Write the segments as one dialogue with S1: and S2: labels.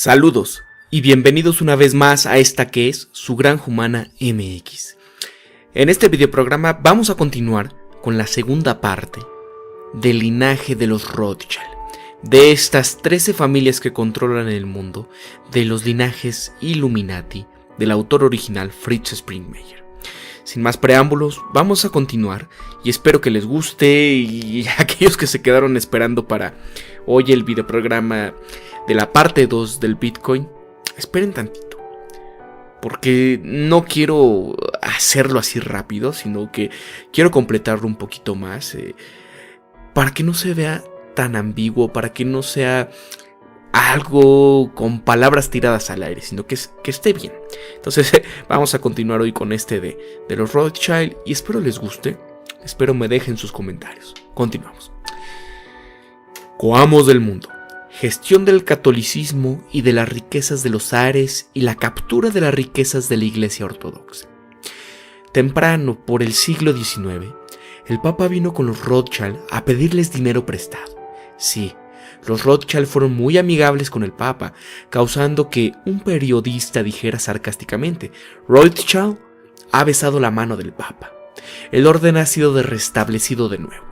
S1: Saludos y bienvenidos una vez más a esta que es su Granja Humana MX. En este videoprograma vamos a continuar con la segunda parte del linaje de los Rothschild, de estas 13 familias que controlan el mundo, de los linajes Illuminati del autor original Fritz Springmeier. Sin más preámbulos, vamos a continuar y espero que les guste, y a aquellos que se quedaron esperando para hoy el videoprograma de la parte 2 del Bitcoin, esperen tantito, porque no quiero hacerlo así rápido, sino que quiero completarlo un poquito más, para que no se vea tan ambiguo, para que no sea algo con palabras tiradas al aire, sino que esté bien. Entonces vamos a continuar hoy con este de los Rothschild y espero les guste, espero me dejen sus comentarios. Continuamos. Coamos del mundo. Gestión del catolicismo y de las riquezas de los zares y la captura de las riquezas de la Iglesia Ortodoxa. Temprano, por el siglo XIX, el Papa vino con los Rothschild a pedirles dinero prestado. Sí, los Rothschild fueron muy amigables con el Papa, causando que un periodista dijera sarcásticamente: Rothschild ha besado la mano del Papa. El orden ha sido restablecido de nuevo.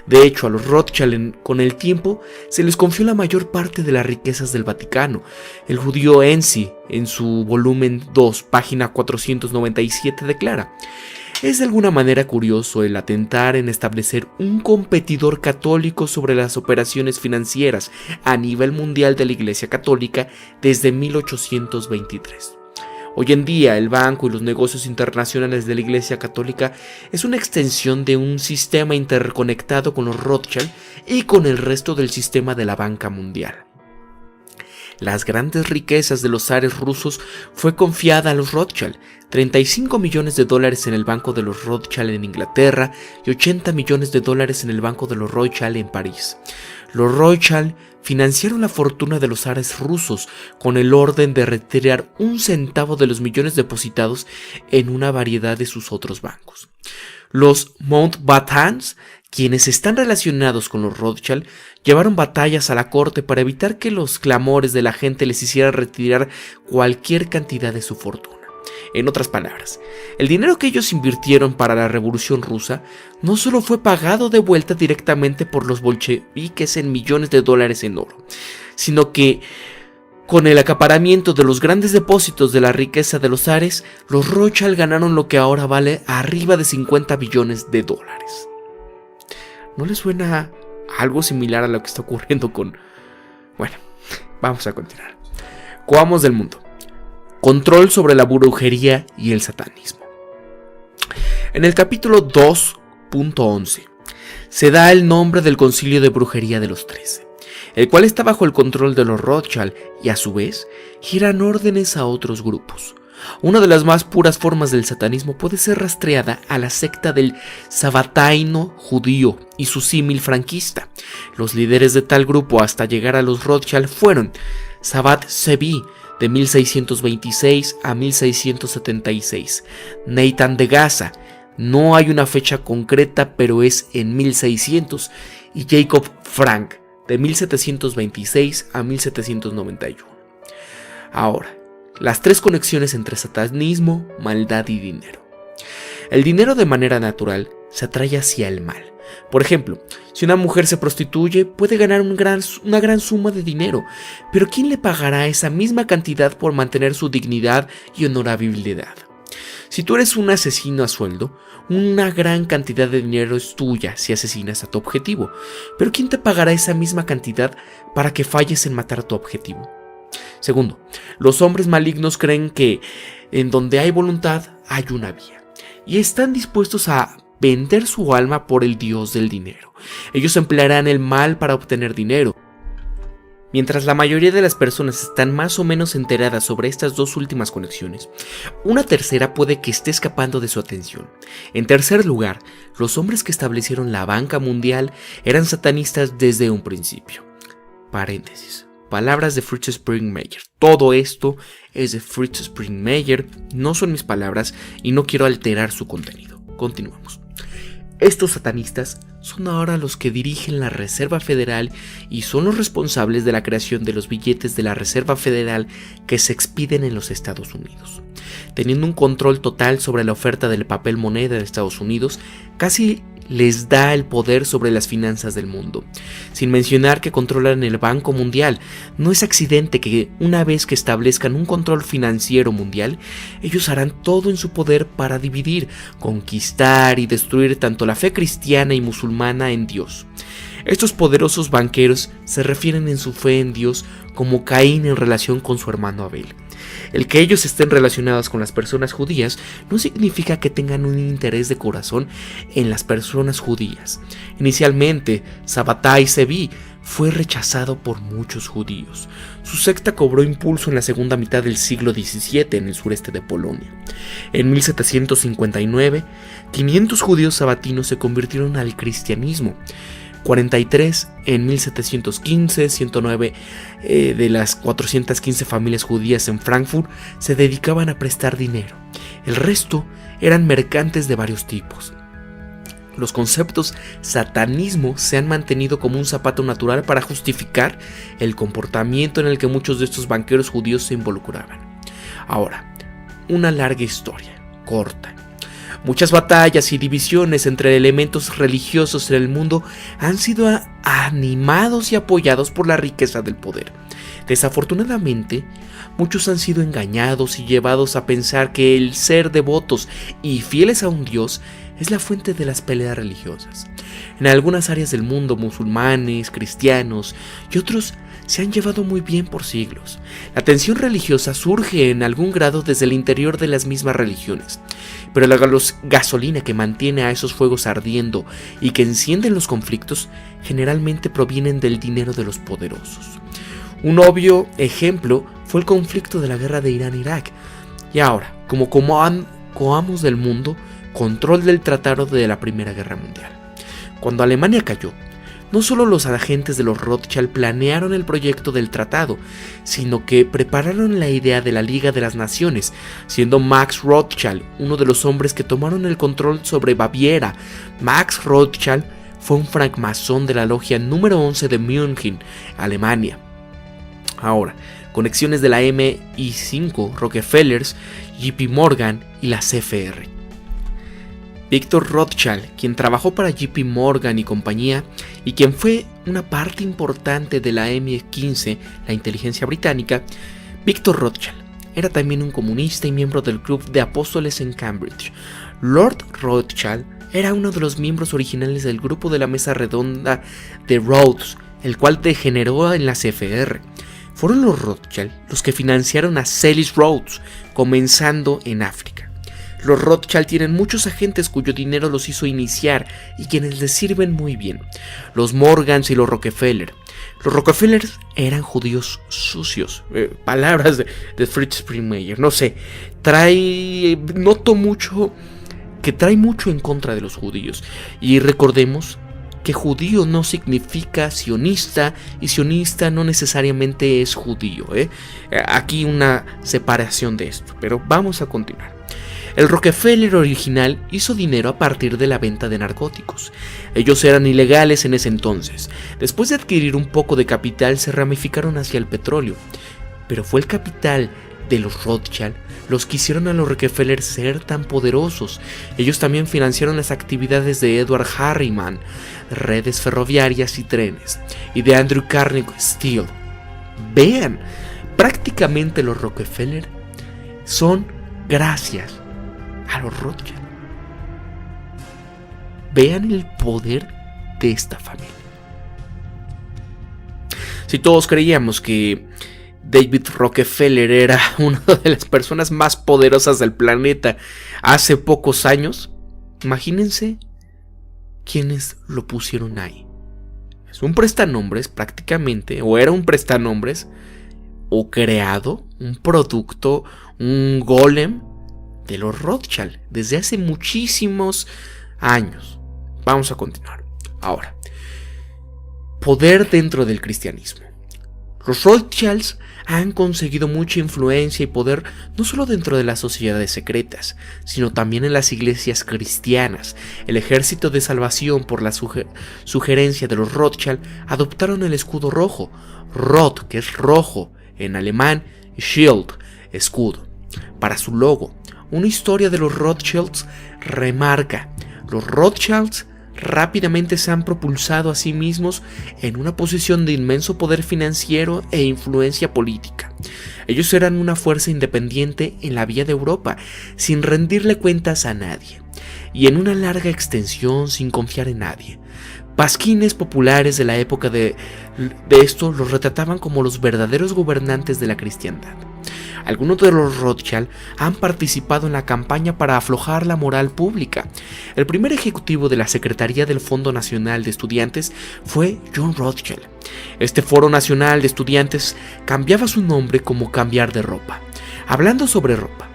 S1: De hecho, a los Rothschild con el tiempo se les confió la mayor parte de las riquezas del Vaticano. El judío Enzi, en su volumen 2, página 497, declara: es de alguna manera curioso el atentar en establecer un competidor católico sobre las operaciones financieras a nivel mundial de la Iglesia Católica desde 1823. Hoy en día, el banco y los negocios internacionales de la Iglesia Católica es una extensión de un sistema interconectado con los Rothschild y con el resto del sistema de la banca mundial. Las grandes riquezas de los zares rusos fue confiada a los Rothschild: 35 millones de dólares en el banco de los Rothschild en Inglaterra y 80 millones de dólares en el banco de los Rothschild en París. Los Rothschild financiaron la fortuna de los zares rusos con el orden de retirar un centavo de los millones depositados en una variedad de sus otros bancos. Los Mountbattens, quienes están relacionados con los Rothschild, llevaron batallas a la corte para evitar que los clamores de la gente les hicieran retirar cualquier cantidad de su fortuna. En otras palabras, el dinero que ellos invirtieron para la Revolución Rusa no solo fue pagado de vuelta directamente por los bolcheviques en millones de dólares en oro, sino que con el acaparamiento de los grandes depósitos de la riqueza de los zares, los Rothschild ganaron lo que ahora vale arriba de 50 billones de dólares. ¿No les suena algo similar a lo que está ocurriendo con...? Bueno, vamos a continuar. Coamos del mundo. Control sobre la brujería y el satanismo. En el capítulo 2.11 se da el nombre del concilio de brujería de los 13, el cual está bajo el control de los Rothschild y a su vez giran órdenes a otros grupos. Una de las más puras formas del satanismo puede ser rastreada a la secta del sabataino judío y su símil franquista. Los líderes de tal grupo hasta llegar a los Rothschild fueron Sabbat Zevi, de 1626 a 1676, Nathan de Gaza, no hay una fecha concreta pero es en 1600, y Jacob Frank, de 1726 a 1791. Ahora, las tres conexiones entre satanismo, maldad y dinero. El dinero de manera natural se atrae hacia el mal. Por ejemplo, si una mujer se prostituye, puede ganar una gran suma de dinero, pero ¿quién le pagará esa misma cantidad por mantener su dignidad y honorabilidad? Si tú eres un asesino a sueldo, una gran cantidad de dinero es tuya si asesinas a tu objetivo, pero ¿quién te pagará esa misma cantidad para que falles en matar a tu objetivo? Segundo, los hombres malignos creen que en donde hay voluntad hay una vía, y están dispuestos a vender su alma por el dios del dinero. Ellos emplearán el mal para obtener dinero. Mientras la mayoría de las personas están más o menos enteradas sobre estas dos últimas conexiones, una tercera puede que esté escapando de su atención. En tercer lugar, los hombres que establecieron la banca mundial eran satanistas desde un principio. Paréntesis. Palabras de Fritz Springmeier. Todo esto es de Fritz Springmeier, no son mis palabras y no quiero alterar su contenido. Continuamos. Estos satanistas son ahora los que dirigen la Reserva Federal y son los responsables de la creación de los billetes de la Reserva Federal que se expiden en los Estados Unidos. Teniendo un control total sobre la oferta del papel moneda de Estados Unidos, casi les da el poder sobre las finanzas del mundo, sin mencionar que controlan el Banco Mundial. No es accidente que una vez que establezcan un control financiero mundial, ellos harán todo en su poder para dividir, conquistar y destruir tanto la fe cristiana y musulmana en Dios. Estos poderosos banqueros se refieren en su fe en Dios como Caín en relación con su hermano Abel. El que ellos estén relacionados con las personas judías no significa que tengan un interés de corazón en las personas judías. Inicialmente, Sabbatai Zevi fue rechazado por muchos judíos. Su secta cobró impulso en la segunda mitad del siglo XVII en el sureste de Polonia. En 1759, 500 judíos sabatinos se convirtieron al cristianismo. 43 en 1715, 109 de las 415 familias judías en Frankfurt se dedicaban a prestar dinero. El resto eran mercantes de varios tipos. Los conceptos satanismo se han mantenido como un zapato natural para justificar el comportamiento en el que muchos de estos banqueros judíos se involucraban. Ahora, una larga historia, corta. Muchas batallas y divisiones entre elementos religiosos en el mundo han sido animados y apoyados por la riqueza del poder. Desafortunadamente, muchos han sido engañados y llevados a pensar que el ser devotos y fieles a un Dios es la fuente de las peleas religiosas. En algunas áreas del mundo, musulmanes, cristianos y otros se han llevado muy bien por siglos. La tensión religiosa surge en algún grado desde el interior de las mismas religiones, pero la gasolina que mantiene a esos fuegos ardiendo y que encienden los conflictos generalmente provienen del dinero de los poderosos. Un obvio ejemplo fue el conflicto de la guerra de Irán-Irak. Y ahora, como coamos del mundo, control del tratado de la Primera Guerra Mundial. Cuando Alemania cayó, no solo los agentes de los Rothschild planearon el proyecto del tratado, sino que prepararon la idea de la Liga de las Naciones, siendo Max Rothschild uno de los hombres que tomaron el control sobre Baviera. Max Rothschild fue un francmasón de la logia número 11 de München, Alemania. Ahora, conexiones de la MI5, Rockefellers, JP Morgan y la CFR. Victor Rothschild, quien trabajó para JP Morgan y compañía, y quien fue una parte importante de la MI15, la inteligencia británica, Victor Rothschild era también un comunista y miembro del Club de Apóstoles en Cambridge. Lord Rothschild era uno de los miembros originales del grupo de la mesa redonda de Rhodes, el cual degeneró en la CFR. Fueron los Rothschild los que financiaron a Cecil Rhodes, comenzando en África. Los Rothschild tienen muchos agentes cuyo dinero los hizo iniciar y quienes les sirven muy bien. Los Morgans y los Rockefeller. Los Rockefellers eran judíos sucios. Palabras de Fritz Springmeier. No sé, noto mucho que trae mucho en contra de los judíos. Y recordemos que judío no significa sionista y sionista no necesariamente es judío. Aquí una separación de esto, pero vamos a continuar. El Rockefeller original hizo dinero a partir de la venta de narcóticos. Ellos eran ilegales en ese entonces. Después de adquirir un poco de capital se ramificaron hacia el petróleo. Pero fue el capital de los Rothschild los que hicieron a los Rockefeller ser tan poderosos. Ellos también financiaron las actividades de Edward Harriman, redes ferroviarias y trenes, y de Andrew Carnegie Steel. Vean, prácticamente los Rockefeller son gracias a los Rothschild. Vean el poder de esta familia. Si todos creíamos que David Rockefeller era una de las personas más poderosas del planeta hace pocos años, imagínense quiénes lo pusieron ahí. Es un prestanombres prácticamente, o era un prestanombres, o creado un producto, un golem de los Rothschild desde hace muchísimos años. Vamos a continuar. Ahora, poder dentro del cristianismo. Los Rothschilds han conseguido mucha influencia y poder no solo dentro de las sociedades secretas, sino también en las iglesias cristianas. El Ejército de Salvación, por la sugerencia de los Rothschild, adoptaron el escudo rojo, Roth, que es rojo en alemán, Schild, escudo, para su logo. Una historia de los Rothschilds remarca: los Rothschilds rápidamente se han propulsado a sí mismos en una posición de inmenso poder financiero e influencia política. Ellos eran una fuerza independiente en la vía de Europa, sin rendirle cuentas a nadie, y en una larga extensión sin confiar en nadie. Pasquines populares de la época de esto los retrataban como los verdaderos gobernantes de la cristiandad. Algunos de los Rothschild han participado en la campaña para aflojar la moral pública. El primer ejecutivo de la Secretaría del Fondo Nacional de Estudiantes fue John Rothschild. Este Foro Nacional de Estudiantes cambiaba su nombre como cambiar de ropa. Hablando sobre ropa,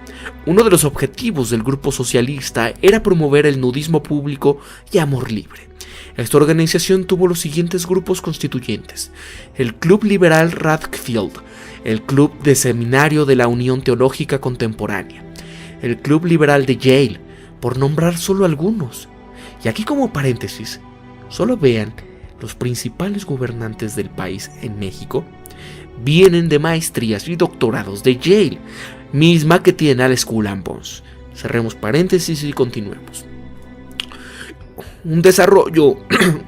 S1: uno de los objetivos del grupo socialista era promover el nudismo público y amor libre. Esta organización tuvo los siguientes grupos constituyentes: el Club Liberal Radcliffe, el Club de Seminario de la Unión Teológica Contemporánea, el Club Liberal de Yale, por nombrar solo algunos. Y aquí, como paréntesis, solo vean, los principales gobernantes del país en México vienen de maestrías y doctorados de Yale, misma que tiene al Skull and Bones. Cerremos paréntesis y continuemos. Un desarrollo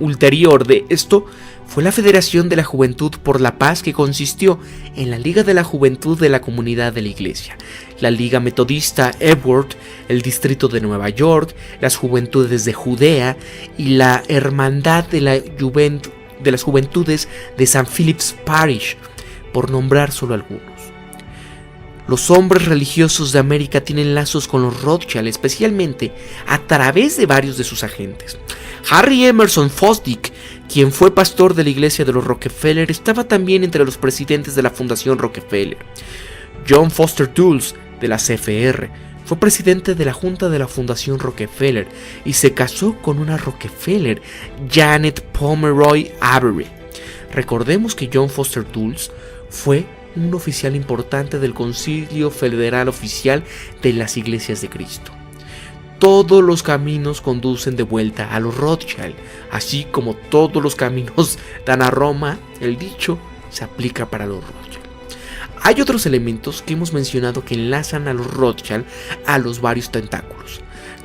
S1: ulterior de esto fue la Federación de la Juventud por la Paz, que consistió en la Liga de la Juventud de la Comunidad de la Iglesia, la Liga Metodista Epworth, el Distrito de Nueva York, las Juventudes de Judea y la Hermandad de las Juventudes de St. Philip's Parish, por nombrar solo algunos. Los hombres religiosos de América tienen lazos con los Rothschild, especialmente a través de varios de sus agentes. Harry Emerson Fosdick, quien fue pastor de la iglesia de los Rockefeller, estaba también entre los presidentes de la Fundación Rockefeller. John Foster Dulles, de la CFR, fue presidente de la Junta de la Fundación Rockefeller y se casó con una Rockefeller, Janet Pomeroy Avery. Recordemos que John Foster Dulles fue un oficial importante del Concilio Federal Oficial de las Iglesias de Cristo. Todos los caminos conducen de vuelta a los Rothschild, así como todos los caminos dan a Roma. El dicho se aplica para los Rothschild. Hay otros elementos que hemos mencionado que enlazan a los Rothschild a los varios tentáculos.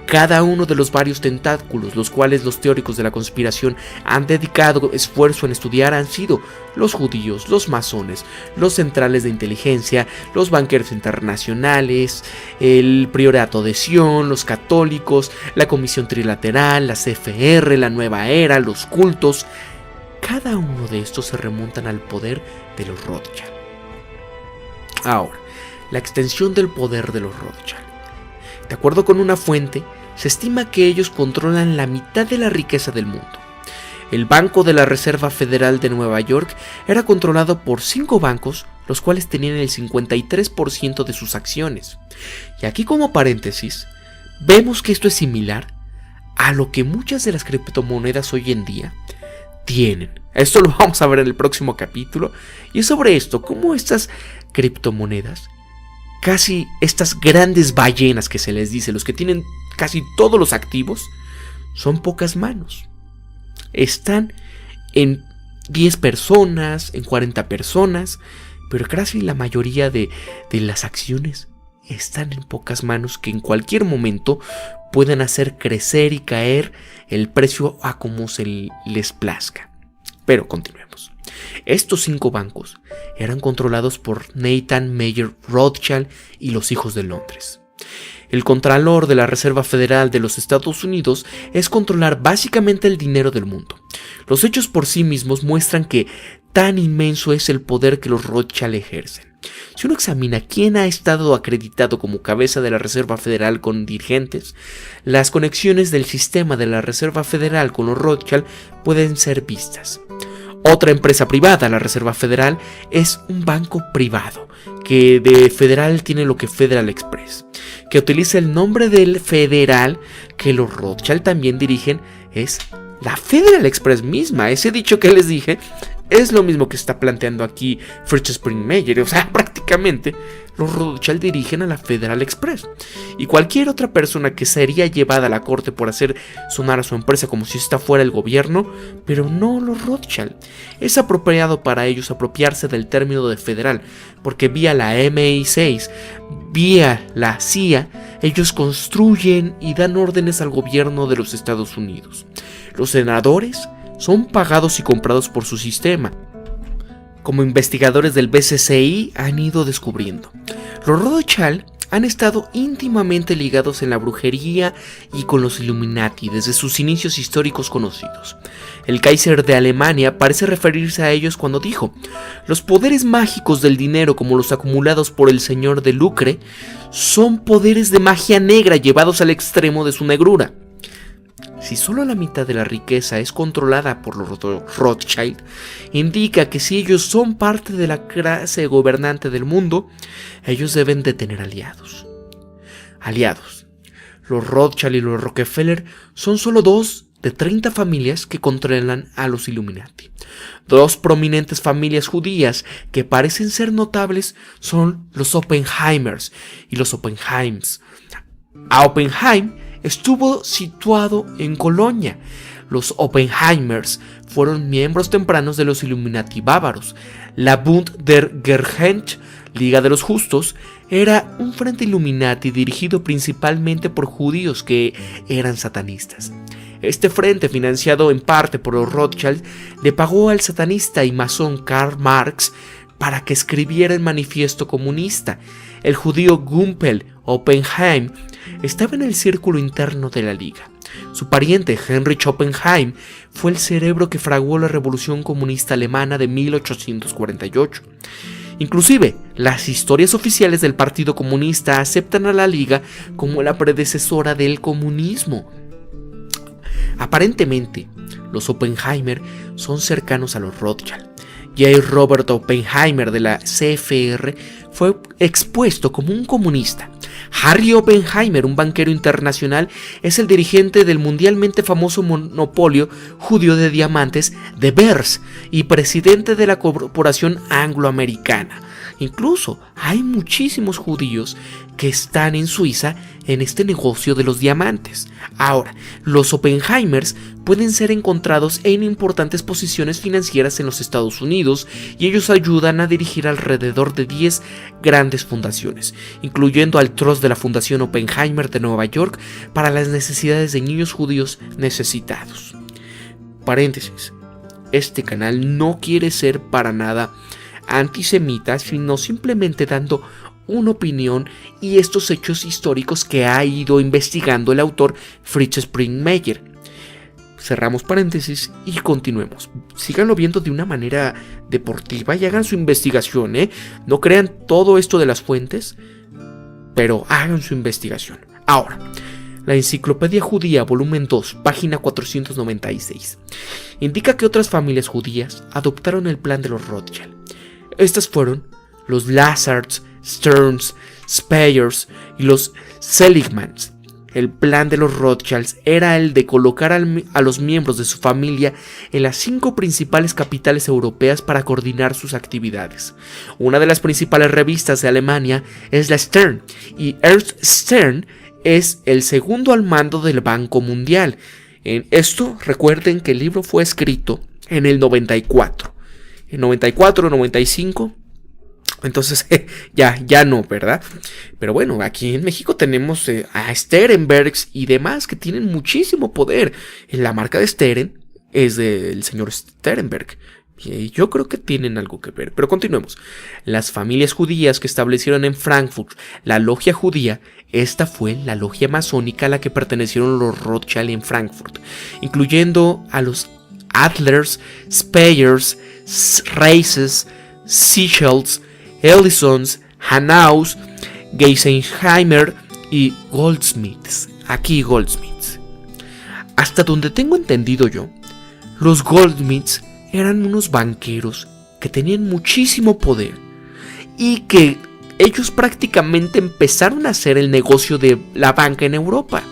S1: Cada uno de los varios tentáculos, los cuales los teóricos de la conspiración han dedicado esfuerzo en estudiar, han sido los judíos, los masones, los centrales de inteligencia, los banqueros internacionales, el priorato de Sion, los católicos, la comisión trilateral, la CFR, la nueva era, los cultos. Cada uno de estos se remontan al poder de los Rothschild. Ahora, la extensión del poder de los Rothschild. De acuerdo con una fuente, se estima que ellos controlan la mitad de la riqueza del mundo. El Banco de la Reserva Federal de Nueva York era controlado por 5 bancos, los cuales tenían el 53% de sus acciones. Y aquí, como paréntesis, vemos que esto es similar a lo que muchas de las criptomonedas hoy en día tienen. Esto lo vamos a ver en el próximo capítulo. Y es sobre esto, cómo estas criptomonedas, casi estas grandes ballenas que se les dice, los que tienen casi todos los activos, son pocas manos. Están en 10 personas, en 40 personas, pero casi la mayoría de las acciones están en pocas manos que en cualquier momento pueden hacer crecer y caer el precio a como se les plazca. Pero continuemos. Estos 5 bancos eran controlados por Nathan Mayer Rothschild y los hijos de Londres. El Contralor de la Reserva Federal de los Estados Unidos es controlar básicamente el dinero del mundo. Los hechos por sí mismos muestran que tan inmenso es el poder que los Rothschild ejercen. Si uno examina quién ha estado acreditado como cabeza de la Reserva Federal con dirigentes, las conexiones del sistema de la Reserva Federal con los Rothschild pueden ser vistas. Otra empresa privada, la Reserva Federal, es un banco privado que de federal tiene lo que Federal Express, que utiliza el nombre del federal que los Rothschild también dirigen. Es la Federal Express misma. Ese dicho que les dije Es lo mismo que está planteando aquí Fritz Springmeier. O sea, prácticamente los Rothschild dirigen a la Federal Express. Y cualquier otra persona que sería llevada a la corte por hacer sonar a su empresa como si esta fuera el gobierno, pero no los Rothschild. Es apropiado para ellos apropiarse del término de federal, porque vía la MI6, vía la CIA, ellos construyen y dan órdenes al gobierno de los Estados Unidos. Los senadores son pagados y comprados por su sistema, como investigadores del BCCI han ido descubriendo. Los Rothschild han estado íntimamente ligados en la brujería y con los Illuminati desde sus inicios históricos conocidos. El Kaiser de Alemania parece referirse a ellos cuando dijo: los poderes mágicos del dinero, como los acumulados por el señor de Lucre, son poderes de magia negra llevados al extremo de su negrura. Si solo la mitad de la riqueza es controlada por los Rothschild, indica que si ellos son parte de la clase gobernante del mundo, ellos deben de tener aliados. Los Rothschild y los Rockefeller son solo 2 de 30 familias que controlan a los Illuminati. 2 prominentes familias judías que parecen ser notables son los Oppenheimers y los Oppenheims. A Oppenheim estuvo situado en Colonia. Los Oppenheimers fueron miembros tempranos de los Illuminati bávaros. La Bund der Gerechten, Liga de los Justos, era un frente Illuminati dirigido principalmente por judíos que eran satanistas. Este frente, financiado en parte por los Rothschild, le pagó al satanista y masón Karl Marx para que escribiera el manifiesto comunista. El judío Gumpel Oppenheim estaba en el círculo interno de la liga. Su pariente Heinrich Oppenheim fue el cerebro que fraguó la revolución comunista alemana de 1848. Inclusive, las historias oficiales del Partido Comunista aceptan a la liga como la predecesora del comunismo. Aparentemente, los Oppenheimer son cercanos a los Rothschild. J. Robert Oppenheimer de la CFR fue expuesto como un comunista. Harry Oppenheimer, un banquero internacional, es el dirigente del mundialmente famoso monopolio judío de diamantes de Beers y presidente de la corporación angloamericana. Incluso hay muchísimos judíos que están en Suiza en este negocio de los diamantes. Ahora, los Oppenheimers pueden ser encontrados en importantes posiciones financieras en los Estados Unidos y ellos ayudan a dirigir alrededor de 10 grandes fundaciones, incluyendo al Trust de la Fundación Oppenheimer de Nueva York para las necesidades de niños judíos necesitados. Paréntesis, este canal no quiere ser para nada antisemita, sino simplemente dando una opinión y estos hechos históricos que ha ido investigando el autor Fritz Springmeier. Cerramos paréntesis y continuemos. Síganlo viendo de una manera deportiva y hagan su investigación, No crean todo esto de las fuentes, pero hagan su investigación. Ahora, la Enciclopedia Judía, volumen 2, página 496, indica que otras familias judías adoptaron el plan de los Rothschild. Estas fueron los Lazards, Stearns, Speyers y los Seligmans. El plan de los Rothschilds era el de colocar a los miembros de su familia en las 5 principales capitales europeas para coordinar sus actividades. Una de las principales revistas de Alemania es la Stern, y Ernst Stern es el segundo al mando del Banco Mundial. En esto, recuerden que el libro fue escrito en el 94. En 94, 95... Entonces, ya no, ¿verdad? Pero bueno, aquí en México tenemos a Sterenbergs y demás que tienen muchísimo poder. La marca de Steren es del señor Sterenberg. Y yo creo que tienen algo que ver. Pero continuemos. Las familias judías que establecieron en Frankfurt la logia judía, esta fue la logia masónica a la que pertenecieron los Rothschild en Frankfurt, incluyendo a los Adlers, Speyers, Reises, Sichels, Ellisons, Hanaus, Geisenheimer y Goldsmiths. Aquí Goldsmiths. Hasta donde tengo entendido yo, los Goldsmiths eran unos banqueros que tenían muchísimo poder y que ellos prácticamente empezaron a hacer el negocio de la banca en Europa.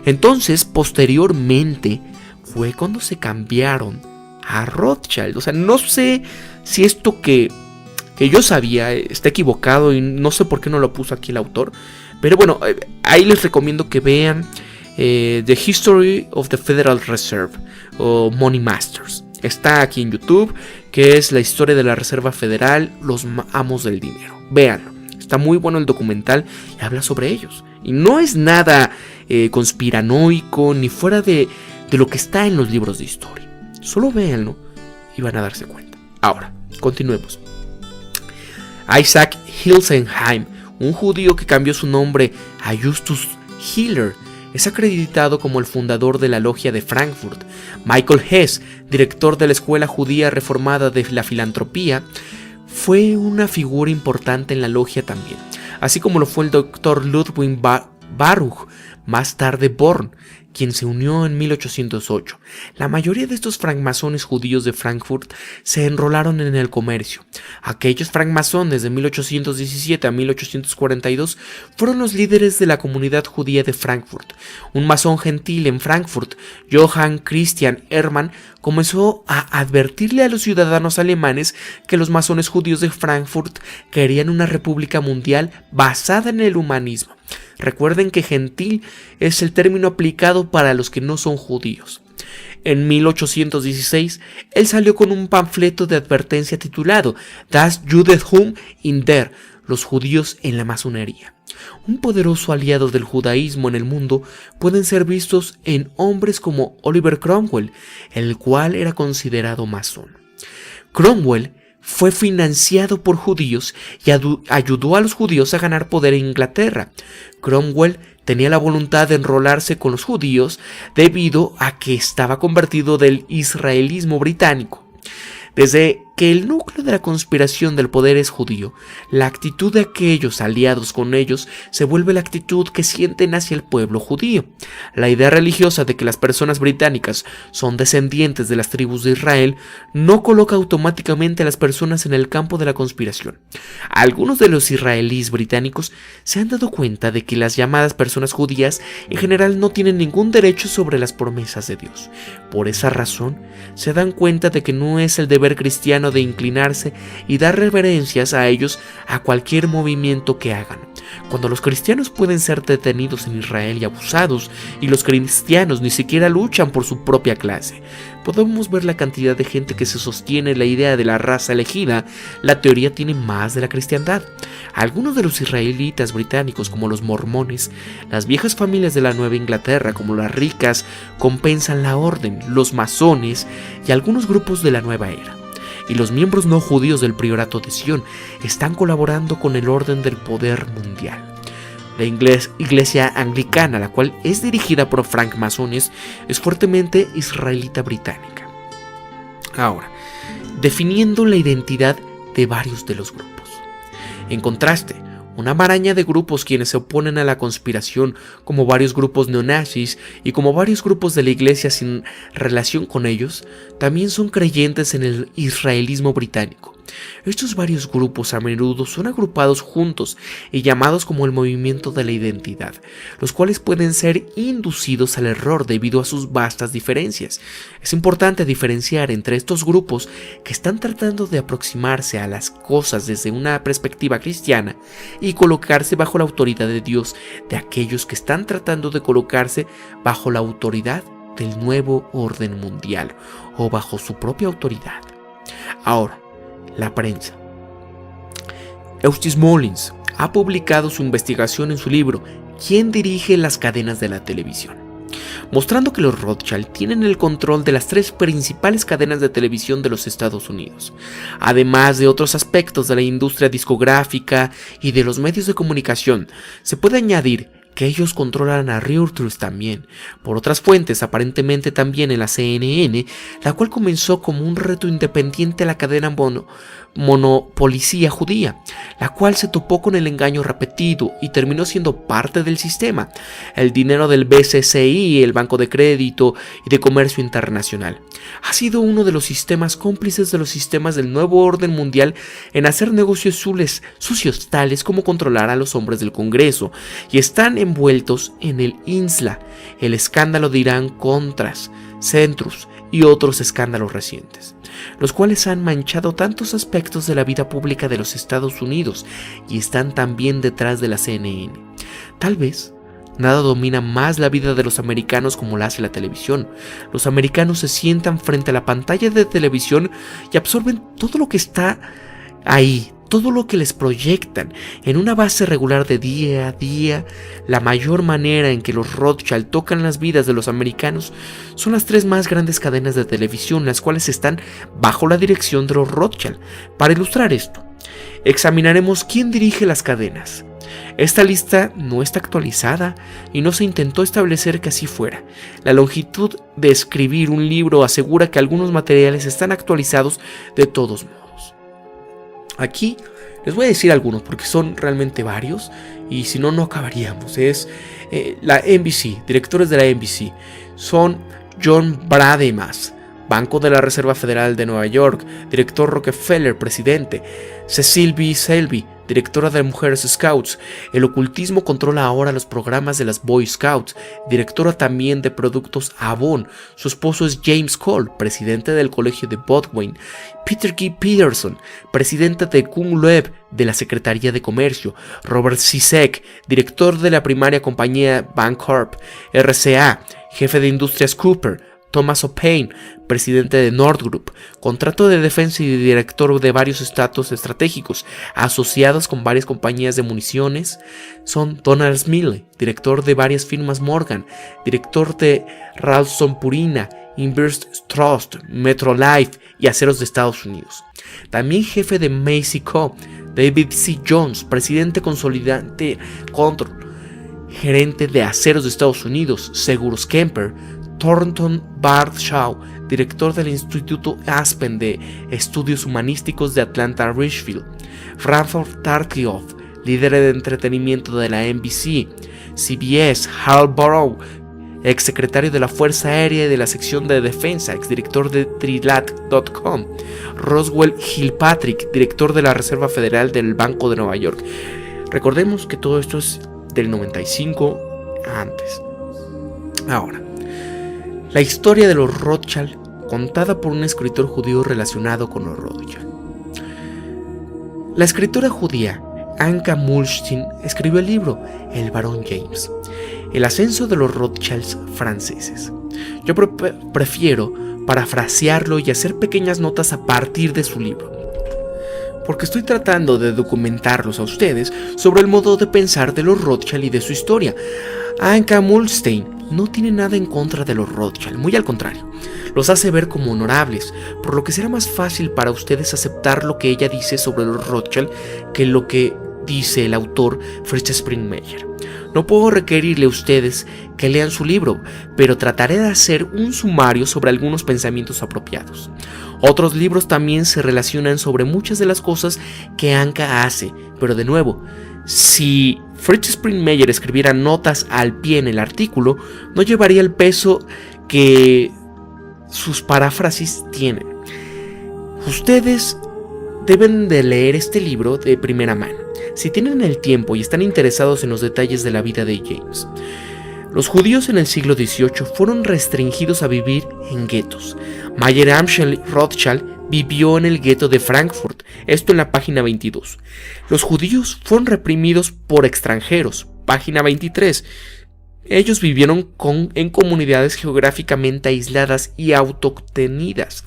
S1: Entonces, posteriormente, fue cuando se cambiaron a Rothschild. O sea, no sé si esto que yo sabía está equivocado y no sé por qué no lo puso aquí el autor. Pero bueno, ahí les recomiendo que vean The History of the Federal Reserve o Money Masters. Está aquí en YouTube, que es la historia de la Reserva Federal, los amos del dinero. Véanlo, está muy bueno el documental y habla sobre ellos. Y no es nada conspiranoico ni fuera de lo que está en los libros de historia. Solo véanlo y van a darse cuenta. Ahora, continuemos. Isaac Hilsenheim, un judío que cambió su nombre a Justus Hiller, es acreditado como el fundador de la Logia de Frankfurt. Michael Hess, director de la Escuela Judía Reformada de la Filantropía, fue una figura importante en la logia también, así como lo fue el Dr. Ludwig Baruch, más tarde Born, quien se unió en 1808. La mayoría de estos francmasones judíos de Frankfurt se enrolaron en el comercio. Aquellos francmasones de 1817 a 1842 fueron los líderes de la comunidad judía de Frankfurt. Un masón gentil en Frankfurt, Johann Christian Hermann, comenzó a advertirle a los ciudadanos alemanes que los masones judíos de Frankfurt querían una república mundial basada en el humanismo. Recuerden que gentil es el término aplicado para los que no son judíos. En 1816, él salió con un panfleto de advertencia titulado Das Judentum in der, los judíos en la masonería. Un poderoso aliado del judaísmo en el mundo pueden ser vistos en hombres como Oliver Cromwell, el cual era considerado masón. Cromwell fue financiado por judíos y ayudó a los judíos a ganar poder en Inglaterra. Cromwell tenía la voluntad de enrolarse con los judíos debido a que estaba convertido del israelismo británico. Desde que el núcleo de la conspiración del poder es judío, la actitud de aquellos aliados con ellos se vuelve la actitud que sienten hacia el pueblo judío. La idea religiosa de que las personas británicas son descendientes de las tribus de Israel no coloca automáticamente a las personas en el campo de la conspiración. Algunos de los israelíes británicos se han dado cuenta de que las llamadas personas judías en general no tienen ningún derecho sobre las promesas de Dios. Por esa razón, se dan cuenta de que no es el deber cristiano de inclinarse y dar reverencias a ellos a cualquier movimiento que hagan. Cuando los cristianos pueden ser detenidos en Israel y abusados, y los cristianos ni siquiera luchan por su propia clase, podemos ver la cantidad de gente que se sostiene la idea de la raza elegida. La teoría tiene más de la cristiandad. Algunos de los israelitas británicos, como los mormones, las viejas familias de la Nueva Inglaterra, como las ricas, compensan la orden, los masones y algunos grupos de la nueva era. Y los miembros no judíos del priorato de Sion están colaborando con el orden del poder mundial. La iglesia anglicana, la cual es dirigida por francmasones, es fuertemente israelita británica. Ahora, definiendo la identidad de varios de los grupos. En contraste, una maraña de grupos quienes se oponen a la conspiración, como varios grupos neonazis y como varios grupos de la iglesia sin relación con ellos, también son creyentes en el israelismo británico. Estos varios grupos a menudo son agrupados juntos y llamados como el movimiento de la identidad, los cuales pueden ser inducidos al error debido a sus vastas diferencias. Es importante diferenciar entre estos grupos que están tratando de aproximarse a las cosas desde una perspectiva cristiana y colocarse bajo la autoridad de Dios, de aquellos que están tratando de colocarse bajo la autoridad del nuevo orden mundial o bajo su propia autoridad. Ahora, la prensa. Eustace Mullins ha publicado su investigación en su libro ¿Quién dirige las cadenas de la televisión?, mostrando que los Rothschild tienen el control de las 3 principales cadenas de televisión de los Estados Unidos, además de otros aspectos de la industria discográfica y de los medios de comunicación. Se puede añadir que ellos controlan a Reuters también, por otras fuentes, aparentemente también en la CNN, la cual comenzó como un reto independiente a la cadena monopolicía judía, la cual se topó con el engaño repetido y terminó siendo parte del sistema, el dinero del BCCI, el Banco de Crédito y de Comercio Internacional. Ha sido uno de los sistemas cómplices de los sistemas del nuevo orden mundial en hacer negocios sucios tales como controlar a los hombres del Congreso, y están envueltos en el INSLA, el escándalo de Irán-Contras, Centrus y otros escándalos recientes, los cuales han manchado tantos aspectos de la vida pública de los Estados Unidos y están también detrás de la CNN. Tal vez nada domina más la vida de los americanos como la hace la televisión. Los americanos se sientan frente a la pantalla de televisión y absorben todo lo que está ahí, todo lo que les proyectan en una base regular de día a día. La mayor manera en que los Rothschild tocan las vidas de los americanos son las 3 más grandes cadenas de televisión, las cuales están bajo la dirección de los Rothschild. Para ilustrar esto, examinaremos quién dirige las cadenas. Esta lista no está actualizada y no se intentó establecer que así fuera. La longitud de escribir un libro asegura que algunos materiales están actualizados de todos modos. Aquí les voy a decir algunos porque son realmente varios y si no, no acabaríamos. Es la NBC, directores de la NBC son John Brademas, Banco de la Reserva Federal de Nueva York, director Rockefeller, presidente. Cecil B. Selby, directora de Mujeres Scouts. El ocultismo controla ahora los programas de las Boy Scouts, directora también de productos Avon. Su esposo es James Cole, presidente del colegio de Baldwin. Peter G. Peterson, presidente de Kung Loeb de la Secretaría de Comercio. Robert Sisek, director de la primaria compañía Bancorp. RCA, jefe de industrias Cooper. Thomas O'Pain, presidente de Nordgroup, contrato de defensa y director de varios estatus estratégicos asociados con varias compañías de municiones. Son Donald Smiley, director de varias firmas Morgan, director de Ralston Purina, Inverse Trust, MetroLife y Aceros de Estados Unidos. También jefe de Macy Co. David C. Jones, presidente consolidante Control, gerente de Aceros de Estados Unidos. Seguros Kemper. Thornton Bard Shaw, director del Instituto Aspen de Estudios Humanísticos de Atlanta Richfield. Franford Tartikoff, líder de entretenimiento de la NBC. CBS. Harold Burrow, exsecretario de la Fuerza Aérea y de la sección de defensa, exdirector de Trilat.com. Roswell Kilpatrick, director de la Reserva Federal del Banco de Nueva York. Recordemos que todo esto es del 95 antes. Ahora, la historia de los Rothschild, contada por un escritor judío relacionado con los Rothschild. La escritora judía Anka Mulstein escribió el libro El Barón James, el ascenso de los Rothschilds franceses. Yo prefiero parafrasearlo y hacer pequeñas notas a partir de su libro, porque estoy tratando de documentarlos a ustedes sobre el modo de pensar de los Rothschild y de su historia. Anka Mulstein no tiene nada en contra de los Rothschild, muy al contrario, los hace ver como honorables, por lo que será más fácil para ustedes aceptar lo que ella dice sobre los Rothschild que lo que dice el autor Fritz Springmeier. No puedo requerirle a ustedes que lean su libro, pero trataré de hacer un sumario sobre algunos pensamientos apropiados. Otros libros también se relacionan sobre muchas de las cosas que Anka hace, pero de nuevo, si Fritz Springmeier escribiera notas al pie en el artículo, no llevaría el peso que sus paráfrasis tienen. Ustedes deben de leer este libro de primera mano, si tienen el tiempo y están interesados en los detalles de la vida de James. Los judíos en el siglo XVIII fueron restringidos a vivir en guetos. Mayer Amschel Rothschild vivió en el gueto de Frankfurt, esto en la página 22. Los judíos fueron reprimidos por extranjeros, página 23. Ellos vivieron en comunidades geográficamente aisladas y autocontenidas.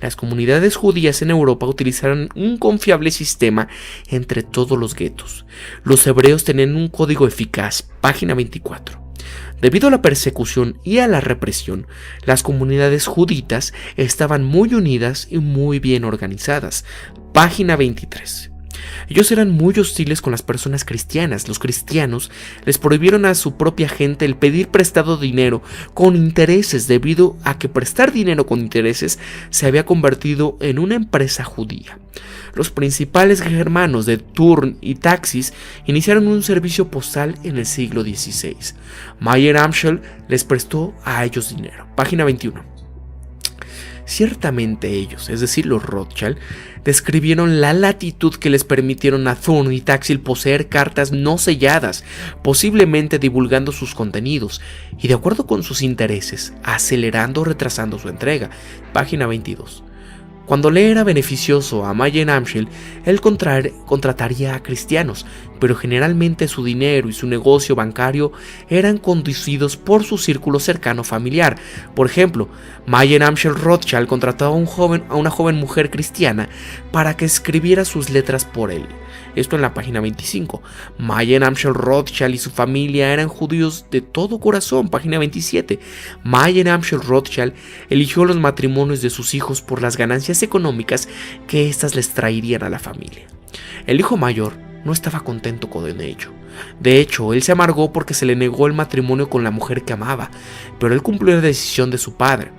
S1: Las comunidades judías en Europa utilizaron un confiable sistema entre todos los guetos. Los hebreos tenían un código eficaz, página 24. Debido a la persecución y a la represión, las comunidades juditas estaban muy unidas y muy bien organizadas. Página 23. Ellos eran muy hostiles con las personas cristianas. Los cristianos les prohibieron a su propia gente el pedir prestado dinero con intereses, debido a que prestar dinero con intereses se había convertido en una empresa judía. Los principales germanos de Turn y Taxis iniciaron un servicio postal en el siglo XVI. Mayer Amschel les prestó a ellos dinero. Página 21. Ciertamente ellos, es decir, los Rothschild, describieron la latitud que les permitieron a Thurn y Taxil poseer cartas no selladas, posiblemente divulgando sus contenidos y, de acuerdo con sus intereses, acelerando o retrasando su entrega. Página 22. Cuando le era beneficioso a Mayen Amschel, él contrataría a cristianos, pero generalmente su dinero y su negocio bancario eran conducidos por su círculo cercano familiar. Por ejemplo, Mayen Amschel Rothschild contrató a una joven mujer cristiana para que escribiera sus letras por él. Esto en la página 25. Mayen Amschel Rothschild y su familia eran judíos de todo corazón. Página 27. Mayen Amschel Rothschild eligió los matrimonios de sus hijos por las ganancias económicas que éstas les traerían a la familia. El hijo mayor no estaba contento con ello. De hecho, él se amargó porque se le negó el matrimonio con la mujer que amaba, pero él cumplió la decisión de su padre.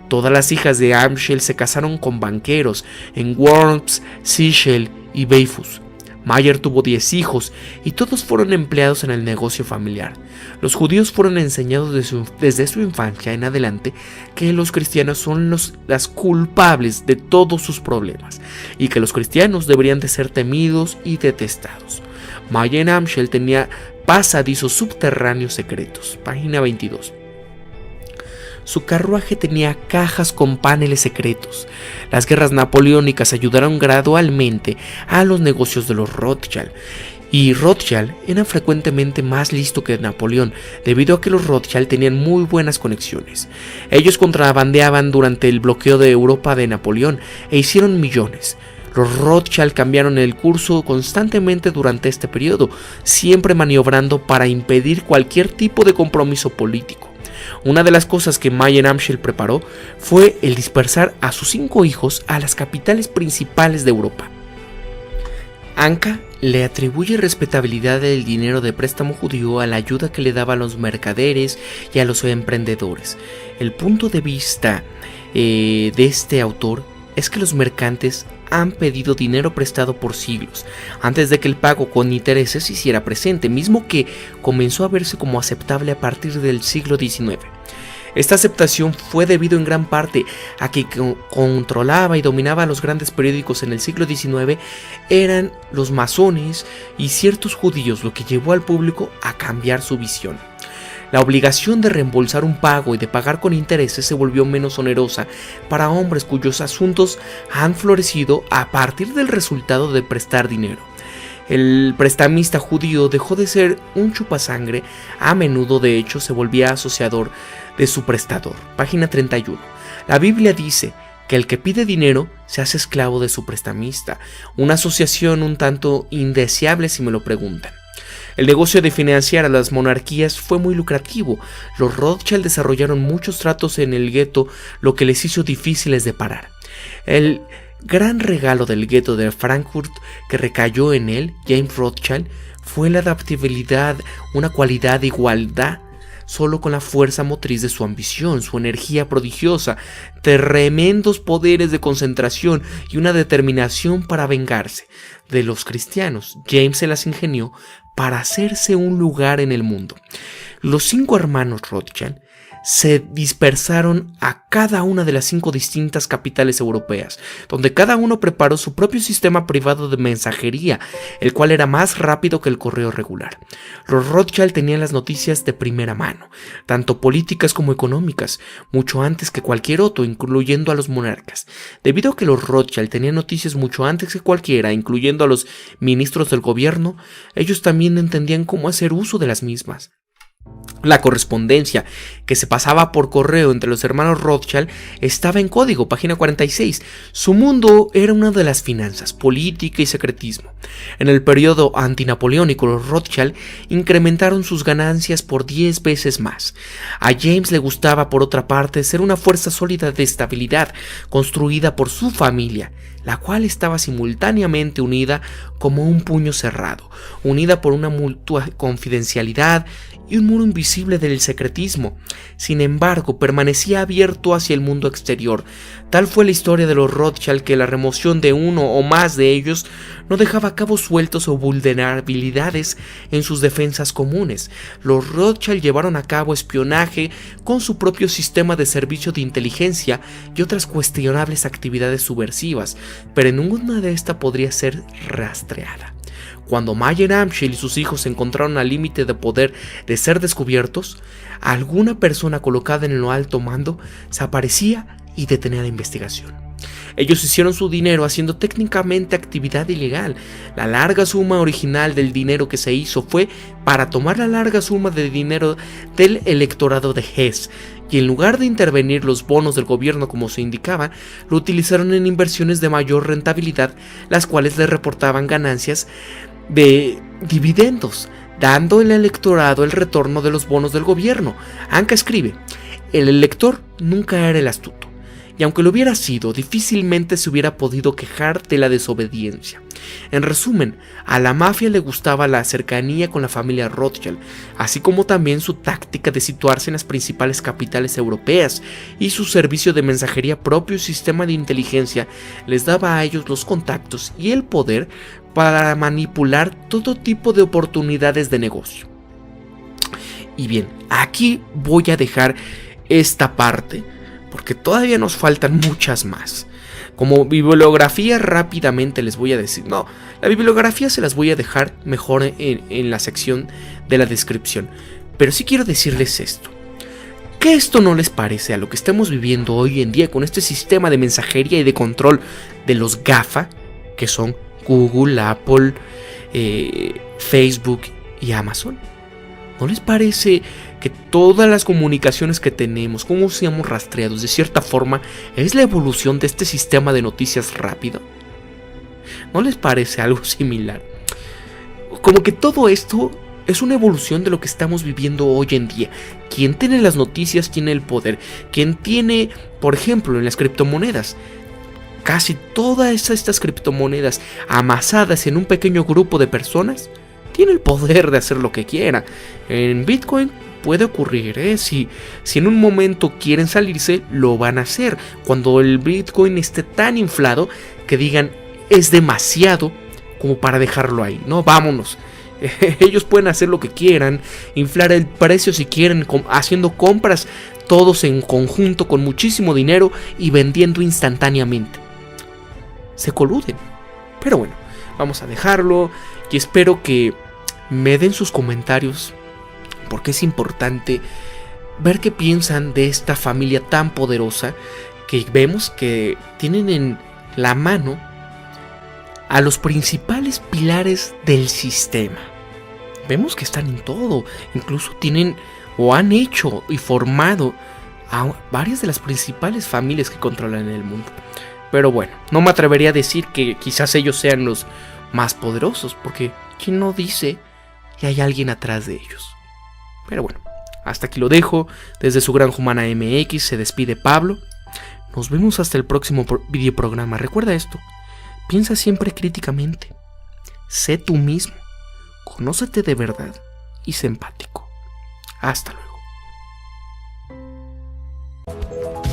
S1: Todas las hijas de Amschel se casaron con banqueros en Worms, Sichel y Beifus. Mayer tuvo 10 hijos y todos fueron empleados en el negocio familiar. Los judíos fueron enseñados desde su infancia en adelante que los cristianos son las culpables de todos sus problemas y que los cristianos deberían de ser temidos y detestados. Mayen Amschel tenía pasadizos subterráneos secretos. Página 22. Su carruaje tenía cajas con paneles secretos. Las guerras napoleónicas ayudaron gradualmente a los negocios de los Rothschild. Y Rothschild era frecuentemente más listo que Napoleón, debido a que los Rothschild tenían muy buenas conexiones. Ellos contrabandeaban durante el bloqueo de Europa de Napoleón e hicieron millones. Los Rothschild cambiaron el curso constantemente durante este periodo, siempre maniobrando para impedir cualquier tipo de compromiso político. Una de las cosas que Mayen Amschel preparó fue el dispersar a sus 5 hijos a las capitales principales de Europa. Anka le atribuye respetabilidad del dinero de préstamo judío a la ayuda que le daba a los mercaderes y a los emprendedores. El punto de vista de este autor es que los mercantes han pedido dinero prestado por siglos, antes de que el pago con intereses se hiciera presente, mismo que comenzó a verse como aceptable a partir del siglo XIX. Esta aceptación fue debido en gran parte a que controlaba y dominaba los grandes periódicos en el siglo XIX eran los masones y ciertos judíos, lo que llevó al público a cambiar su visión. La obligación de reembolsar un pago y de pagar con intereses se volvió menos onerosa para hombres cuyos asuntos han florecido a partir del resultado de prestar dinero. El prestamista judío dejó de ser un chupasangre, a menudo de hecho se volvía asociador de su prestador. Página 31. La Biblia dice que el que pide dinero se hace esclavo de su prestamista, una asociación un tanto indeseable si me lo preguntan. El negocio de financiar a las monarquías fue muy lucrativo. Los Rothschild desarrollaron muchos tratos en el gueto, lo que les hizo difíciles de parar. El gran regalo del gueto de Frankfurt que recayó en él, James Rothschild, fue la adaptabilidad, una cualidad de igualdad solo con la fuerza motriz de su ambición, su energía prodigiosa, tremendos poderes de concentración y una determinación para vengarse de los cristianos. James se las ingenió para hacerse un lugar en el mundo. Los 5 hermanos Rothschild se dispersaron a cada una de las 5 distintas capitales europeas, donde cada uno preparó su propio sistema privado de mensajería, el cual era más rápido que el correo regular. Los Rothschild tenían las noticias de primera mano, tanto políticas como económicas, mucho antes que cualquier otro, incluyendo a los monarcas. Debido a que los Rothschild tenían noticias mucho antes que cualquiera, incluyendo a los ministros del gobierno, ellos también entendían cómo hacer uso de las mismas. La correspondencia que se pasaba por correo entre los hermanos Rothschild estaba en código, página 46. Su mundo era una de las finanzas, política y secretismo. En el periodo antinapoleónico, los Rothschild incrementaron sus ganancias por 10 veces más. A James le gustaba, por otra parte, ser una fuerza sólida de estabilidad construida por su familia, la cual estaba simultáneamente unida como un puño cerrado, unida por una mutua confidencialidad y un muro invisible del secretismo. Sin embargo, permanecía abierto hacia el mundo exterior. Tal fue la historia de los Rothschild que la remoción de uno o más de ellos no dejaba cabos sueltos o vulnerabilidades en sus defensas comunes. Los Rothschild llevaron a cabo espionaje con su propio sistema de servicio de inteligencia y otras cuestionables actividades subversivas, pero ninguna de estas podría ser rastreada. Cuando Mayer Amschel y sus hijos se encontraron al límite de poder de ser descubiertos, alguna persona colocada en lo alto mando se aparecía y detenía la investigación. Ellos hicieron su dinero haciendo técnicamente actividad ilegal. La larga suma original del dinero que se hizo fue para tomar la larga suma de dinero del electorado de Hesse, y en lugar de intervenir los bonos del gobierno como se indicaba, lo utilizaron en inversiones de mayor rentabilidad, las cuales le reportaban ganancias de dividendos, dando al electorado el retorno de los bonos del gobierno. Anka escribe: el elector nunca era el astuto, y aunque lo hubiera sido, difícilmente se hubiera podido quejar de la desobediencia. En resumen, a la mafia le gustaba la cercanía con la familia Rothschild, así como también su táctica de situarse en las principales capitales europeas, y su servicio de mensajería propio y sistema de inteligencia les daba a ellos los contactos y el poder para manipular todo tipo de oportunidades de negocio. Y bien, aquí voy a dejar esta parte, porque todavía nos faltan muchas más. Como bibliografía rápidamente les voy a decir, no, la bibliografía se las voy a dejar mejor en la sección de la descripción. Pero sí quiero decirles esto. ¿Que esto no les parece a lo que estamos viviendo hoy en día con este sistema de mensajería y de control de los GAFA, que son Google, Apple, Facebook y Amazon? ¿No les parece que todas las comunicaciones que tenemos, cómo seamos rastreados, de cierta forma, es la evolución de este sistema de noticias rápido? ¿No les parece algo similar? Como que todo esto es una evolución de lo que estamos viviendo hoy en día. Quien tiene las noticias tiene el poder. Quien tiene, por ejemplo, en las criptomonedas, casi todas estas criptomonedas amasadas en un pequeño grupo de personas, tiene el poder de hacer lo que quiera. En Bitcoin puede ocurrir, si en un momento quieren salirse, lo van a hacer. Cuando el Bitcoin esté tan inflado que digan es demasiado como para dejarlo ahí, no, vámonos. Ellos pueden hacer lo que quieran, inflar el precio si quieren, haciendo compras todos en conjunto con muchísimo dinero y vendiendo instantáneamente. Se coluden. Pero bueno, vamos a dejarlo y espero que me den sus comentarios, porque es importante ver qué piensan de esta familia tan poderosa que vemos que tienen en la mano a los principales pilares del sistema. Vemos que están en todo, incluso tienen o han hecho y formado a varias de las principales familias que controlan el mundo. Pero bueno, no me atrevería a decir que quizás ellos sean los más poderosos, porque ¿quién no dice que hay alguien atrás de ellos? Pero bueno, hasta aquí lo dejo. Desde su Granja Humana MX se despide Pablo. Nos vemos hasta el próximo videoprograma. Recuerda esto: piensa siempre críticamente, sé tú mismo, conócete de verdad y sé empático. Hasta luego.